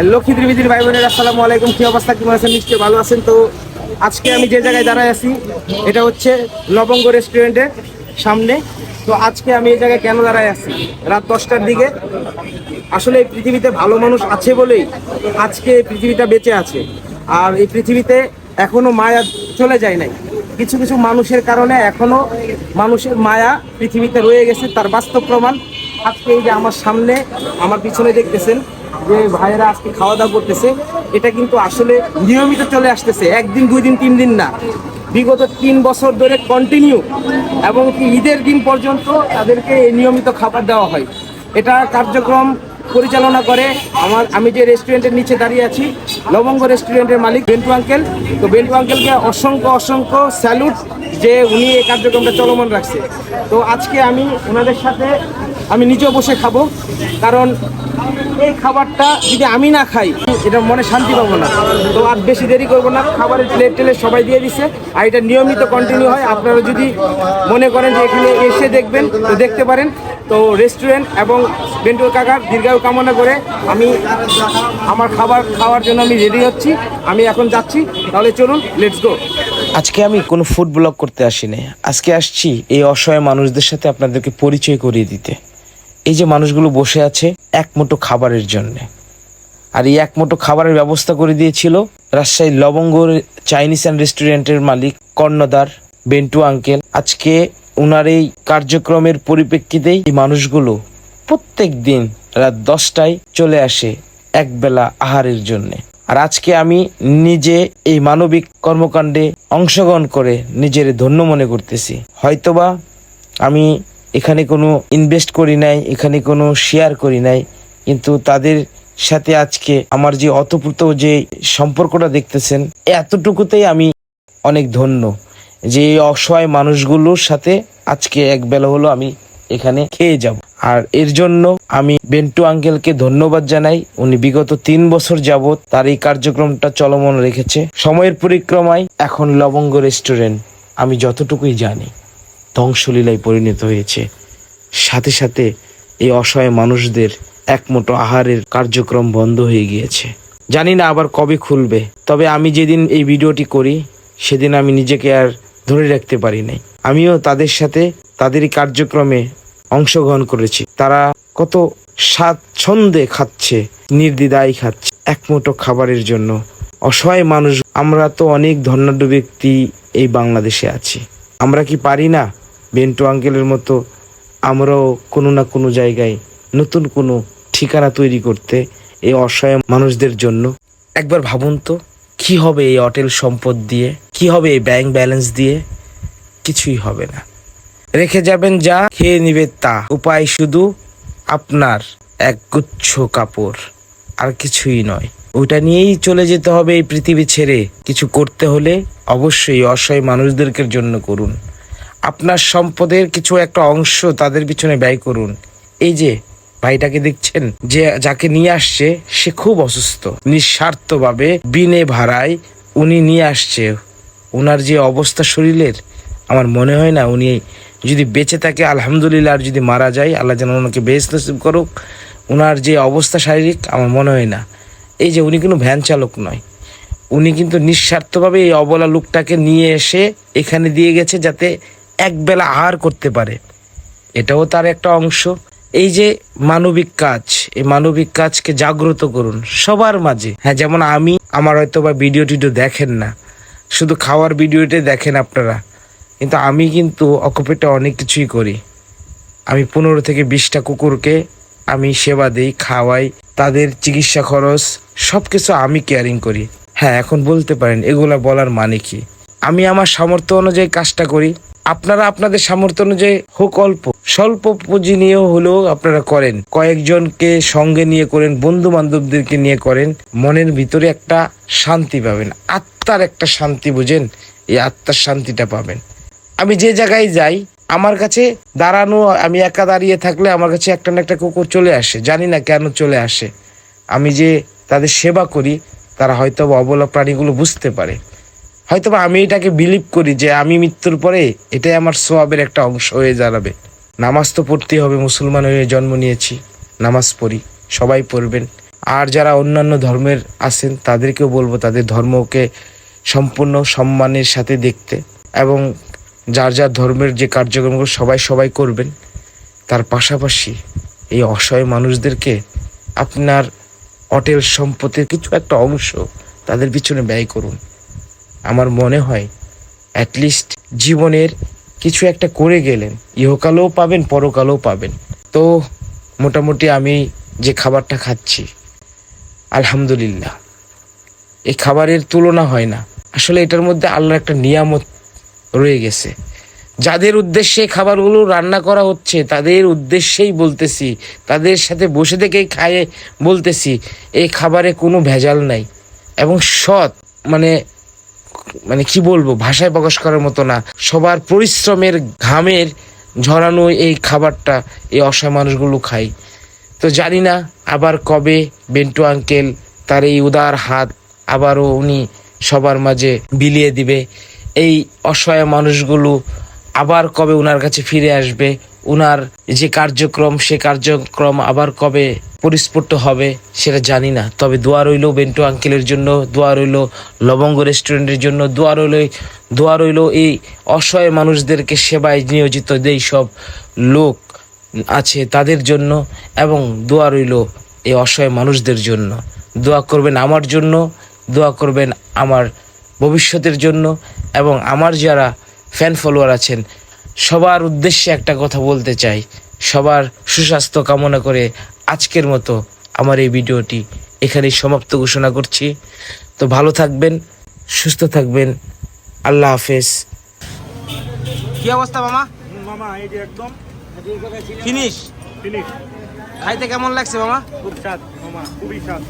লক্ষ্মী ত্রিবেদীর ভাই বোনের আসসালামু আলাইকুম। কি অবস্থা, কেমন আছেন? নিশ্চয়ই ভালো আছেন। তো আজকে আমি যে জায়গায় দাঁড়ায় আছি এটা হচ্ছে লবঙ্গ রেস্টুরেন্টের সামনে। তো আজকে আমি এই জায়গায় কেন দাঁড়ায় আছি রাত 10টার দিকে, আসলে এই পৃথিবীতে ভালো মানুষ আছে বলেই আজকে এই পৃথিবীটা বেঁচে আছে। আর এই পৃথিবীতে এখনো মায়া চলে যায় নাই। কিছু কিছু মানুষের কারণে এখনো মানুষের মায়া পৃথিবীতে রয়ে গেছে, তার বাস্তব প্রমাণ আজকে এই যে আমার সামনে, আমার পিছনে দেখতেছেন যে ভাইয়েরা আজকে খাওয়া দাওয়া করতেছে। এটা কিন্তু আসলে নিয়মিত চলে আসতেছে, একদিন, 2 দিন, 3 দিন না, বিগত 3 বছর ধরে কন্টিনিউ, এবং কি ঈদের দিন পর্যন্ত তাদেরকে এই নিয়মিত খাবার দেওয়া হয়। এটা কার্যক্রম পরিচালনা করে আমি যে রেস্টুরেন্টের নিচে দাঁড়িয়ে আছি, লবঙ্গ রেস্টুরেন্টের মালিক বেন্টু আঙ্কেল। তো বেন্টু আঙ্কেলকে অসংখ্য অসংখ্য স্যালুট যে উনি এই কার্যক্রমটা চলমান রাখছে। তো আজকে আমি ওনাদের সাথে আমি নিজেও বসে খাবো, কারণ এই খাবারটা যদি আমি না খাই এটা মনে শান্তি পাবো না। তো আর বেশি দেরি করবো না, খাবারের প্লেট টেলে সবাই দিয়ে দিছে, আর এটা নিয়মিত কন্টিনিউ হয়। আপনারা যদি মনে করেন যে এখানে এসে দেখবেন তো দেখতে পারেন। তো রেস্টুরেন্ট এবং বেন্টু কাকার দীর্ঘায়ু কামনা করে আমি আমার খাবার খাওয়ার জন্য আমি রেডি হচ্ছি। আমি এখন যাচ্ছি, তাহলে চলুন, লেটস গো। আজকে আমি কোনো ফুড ব্লগ করতে আসিনি। আজকে আসছি এই অসহায় মানুষদের সাথে আপনাদেরকে পরিচয় করিয়ে দিতে। এই যে মানুষগুলো বসে আছে এক মুঠো খাবারের জন্য, আর এই এক মুঠো খাবারের ব্যবস্থা করে দিয়েছিল রাজশাহী লবঙ্গ চাইনিজ অ্যান্ড রেস্টুরেন্টের মালিক কর্ণধার বেন্টু আঙ্কেল। আজকে ওনার এই কার্যক্রমের পরিপ্রেক্ষিতেই এই মানুষগুলো প্রত্যেক দিন রাত 10টায় চলে আসে একবেলা আহারের জন্য। আর আজকে আমি নিজে এই মানবিক কর্মকাণ্ডে অংশগ্রহণ করে নিজের ধন্য মনে করতেছি। হয়তোবা আমি এখানে কোনো ইনভেস্ট করি নাই, এখানে কোনো শেয়ার করি নাই, কিন্তু তাদের সাথে আজকে আমার যে অতপ্রত যে সম্পর্কটা দেখতেছেন, এতটুকুতেই আমি অনেক ধন্য যে এই অসহায় মানুষগুলোর সাথে আজকে একবেলা হলো আমি এখানে খেয়ে যাব। আর এর জন্য আমি বেন্টু আঙ্কেলকে ধন্যবাদ জানাই। উনি বিগত 3 বছর যাবত তার এই কার্যক্রমটা চলমান রেখেছে। সময়ের পরিক্রমায় এখন লবঙ্গ রেস্টুরেন্ট আমি যতটুকুই জানি ধ্বংসলীলায় পরিণত হয়েছে। সাথে সাথে এই অসহায় মানুষদের একমুঠো আহারের কার্যক্রম বন্ধ হয়ে গিয়েছে। জানি না আবার কবে খুলবে। তবে আমি যেদিন এই ভিডিওটি করি সেদিন আমি নিজেকে আর ধরে রাখতে পারি নাই। আমিও তাদের সাথে তাদের এই কার্যক্রমে অংশগ্রহণ করেছি। তারা কত স্বাচ্ছন্দ্যে খাচ্ছে, নির্দ্বিধায় খাচ্ছে এক মুঠো খাবারের জন্য। অসহায় মানুষ, আমরা তো অনেক ধনাঢ্য ব্যক্তি এই বাংলাদেশে আছি। আমরা কি পারি না বেন্টু আঙ্কেলের মতো আমরাও কোনো না কোনো জায়গায় নতুন কোনো ঠিকানা তৈরি করতে এই অসহায় মানুষদের জন্য? একবার ভাবুন তো, কি হবে এই হোটেল সম্পদ দিয়ে, কি হবে এই ব্যাংক ব্যালেন্স দিয়ে? কিছুই হবে না। রেখে যাবেন যা, খেয়ে নিবে তা। উপায় শুধু আপনার এক গুচ্ছ কাপড়, আর কিছুই নয়। ওইটা নিয়েই চলে যেতে হবে এই পৃথিবী ছেড়ে। কিছু করতে হলে অবশ্যই অসহায় মানুষদেরকে জন্য করুন। আপনার সম্পদের কিছু একটা অংশ তাদের পিছনে ব্যয় করুন। এই যে ভাইটাকে দেখছেন, যে যাকে নিয়ে আসছে, সে খুব অসুস্থ। নিঃস্বার্থভাবে বিনে ভাড়ায় উনি নিয়ে আসছে। ওনার যে অবস্থা শরীরের, আমার মনে হয় না উনি যদি বেঁচে থাকে আলহামদুলিল্লাহ, আর যদি মারা যায় আল্লাহ যেন ওনাকে বেহেশত নসিব করুক। ওনার যে অবস্থা শারীরিক, আমার মনে হয় না। এই যে উনি কোনো ভ্যান চালক নয়, উনি কিন্তু নিঃস্বার্থভাবে এই অবলা লোকটাকে নিয়ে এসে এখানে দিয়ে গেছে যাতে একবেলা আহার করতে পারে। এটাও তার একটা অংশ। এই যে মানবিক কাজ, এই মানবিক কাজকে জাগ্রত করুন সবার মাঝে। হ্যাঁ, যেমন আমার হয়তো বা ভিডিও টিডিও দেখেন না, শুধু খাওয়ার ভিডিওটাই দেখেন আপনারা, কিন্তু আমি কিন্তু অকুপেটে অনেক কিছুই করি। আমি 15 থেকে 20টা কুকুরকে আমি সেবা দিই, খাওয়াই, তাদের চিকিৎসা খরচ সব কিছু আমি কেয়ারিং করি। হ্যাঁ, এখন বলতে পারেন এগুলা বলার মানে কি? আমি আমার সামর্থ্য অনুযায়ী কাজটা করি। আপনারা আপনাদের সামর্থ্য অনুযায়ী হোক অল্প স্বল্প পুঁজি নিয়েও হলেও আপনারা করেন, কয়েকজনকে সঙ্গে নিয়ে করেন, বন্ধু বান্ধবদেরকে নিয়ে করেন, মনের ভিতরে একটা শান্তি পাবেন, আত্মার একটা শান্তি, বুঝেন? এই আত্মার শান্তিটা পাবেন। আমি যে জায়গায় যাই, আমার কাছে দাঁড়ানো, আমি একা দাঁড়িয়ে থাকলে আমার কাছে একটা না একটা কুকুর চলে আসে, জানি না কেন চলে আসে। আমি যে তাদের সেবা করি, তারা হয়তো অবলা প্রাণীগুলো বুঝতে পারে। হয়তো আমি এটাকে বিলিভ করি যে আমি মৃত্যুর পরে এটাই আমার সওয়াবের একটা অংশ হয়ে দাঁড়াবে। নামাজ তো পড়তেই হবে, মুসলমান হয়ে জন্ম নিয়েছি, নামাজ পড়ি, সবাই পড়বেন। আর যারা অন্যান্য ধর্মের আছেন তাদেরকেও বলবো তাদের ধর্মকে সম্পূর্ণ সম্মানের সাথে দেখতে, এবং যার যার ধর্মের যে কার্যক্রমগুলো সবাই করবেন। তার পাশাপাশি এই অসহায় মানুষদেরকে আপনার অটেল সম্পত্তির কিছু একটা অংশ তাদের পিছনে ব্যয় করুন। আমার মনে হয় অ্যাটলিস্ট জীবনের কিছু একটা করে গেলেন, ইহকালেও পাবেন পরকালেও পাবেন। তো মোটামুটি আমি যে খাবারটা খাচ্ছি আলহামদুলিল্লাহ, এই খাবারের তুলনা হয় না। আসলে এটার মধ্যে আল্লাহর একটা নিয়ামত রয়ে গেছে। যাদের উদ্দেশ্যে খাবারগুলো রান্না করা হচ্ছে তাদের উদ্দেশ্যেই বলতেছি, তাদের সাথে বসে থেকেই খায়ে বলতেছি এই খাবারে কোনো ভেজাল নাই এবং সৎ, মানে মানে কি বলবো, ভাষায় প্রকাশ করার মতো না। সবার পরিশ্রমের ঘামের ঝরানো এই খাবারটা এই অসহায় মানুষগুলো খায়। তো জানি না আবার কবে বেন্টু আঙ্কেল তার এই উদার হাত আবারও উনি সবার মাঝে বিলিয়ে দিবে। এই অসহায় মানুষগুলো আবার কবে উনার কাছে ফিরে আসবে, উনার যে কার্যক্রম সে কার্যক্রম আবার কবে পরিস্ফুট হবে সেটা জানি না। তবে দোয়া রইল বেন্টু আঙ্কেলের জন্য, দোয়া রইল লবঙ্গ রেস্টুরেন্টের জন্য, দোয়া রইল এই অসহায় মানুষদেরকে সেবায় নিয়োজিত যেই সব লোক আছে তাদের জন্য, এবং দোয়া রইল এই অসহায় মানুষদের জন্য। দোয়া করবেন আমার জন্য, দোয়া করবেন আমার ভবিষ্যতের জন্য, এবং আমার যারা ফ্যান ফলোয়ার আছেন সবার উদ্দেশ্যে একটা কথা বলতে চাই, সবার সুস্বাস্থ্য কামনা করে আজকের মতো আমার এই ভিডিওটি এখানেই সমাপ্ত ঘোষণা করছি। তো ভালো থাকবেন, সুস্থ থাকবেন, আল্লাহ হাফেজ। কি অবস্থা মামা? মামা এই যে একদম ফিনিশ ফিনিশ। খাইতে কেমন লাগছে মামা? খুব স্বাদ মামা, খুবই স্বাদ।